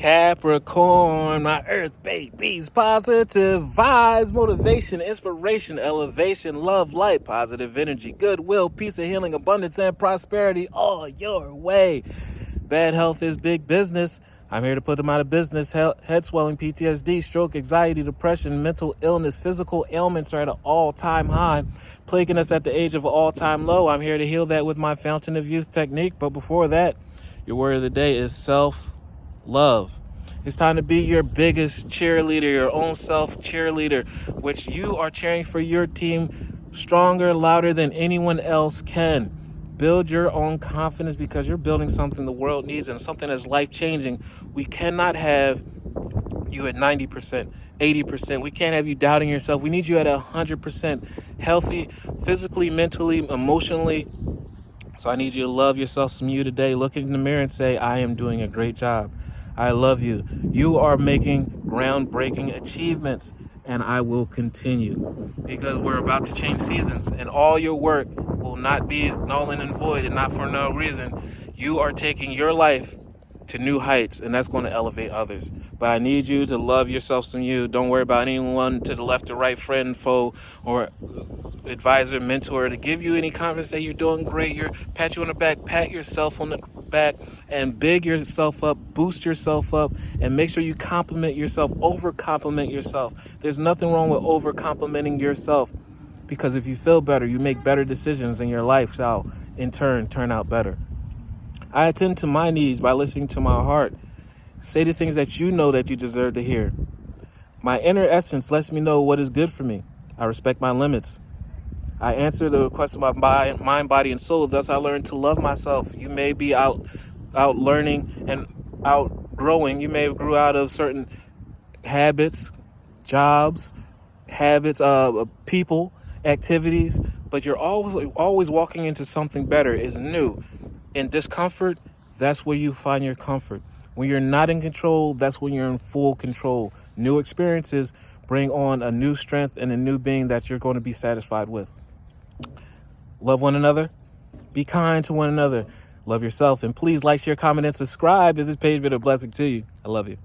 Capricorn, my earth babies, positive vibes, motivation, inspiration, elevation, love, light, positive energy, goodwill, peace and healing, abundance and prosperity all your way. Bad health is big business. I'm here to put them out of business. Head swelling, PTSD, stroke, anxiety, depression, mental illness, physical ailments are at an all-time high, plaguing us at the age of an all-time low. I'm here to heal that with my Fountain of Youth technique. But before that, your word of the day is self-love. It's time to be your biggest cheerleader, your own self-cheerleader, which you are cheering for your team stronger, louder than anyone else can. Build your own confidence because you're building something the world needs and something that's life-changing. We cannot have you at 90%, 80%. We can't have you doubting yourself. We need you at 100% healthy, physically, mentally, emotionally. So I need you to love yourself some you today. Look in the mirror and say, I am doing a great job. I love you. You are making groundbreaking achievements, and I will continue because we're about to change seasons, and all your work will not be null and void and not for no reason. You are taking your life to new heights, and that's going to elevate others. But I need you to love yourself some you. Don't worry about anyone to the left or right, friend, foe, or advisor, mentor, to give you any confidence that you're doing great. Pat you on the back, pat yourself on the back, and big yourself up, boost yourself up, and make sure you compliment yourself, over compliment yourself. There's nothing wrong with over complimenting yourself, because if you feel better, you make better decisions, and your life shall in turn turn out better. I attend to my needs by listening to my heart. Say the things that you know that you deserve to hear. My inner essence lets me know what is good for me. I respect my limits. I answer the requests of my mind, body, and soul. Thus, I learn to love myself. You may be out learning and outgrowing. You may have grew out of certain habits, jobs, people, activities, but you're always walking into something better, is new. In discomfort, that's where you find your comfort. When you're not in control, that's when you're in full control. New experiences bring on a new strength and a new being that you're going to be satisfied with. Love one another. Be kind to one another. Love yourself. And please like, share, comment, and subscribe if this page been a blessing to you. I love you.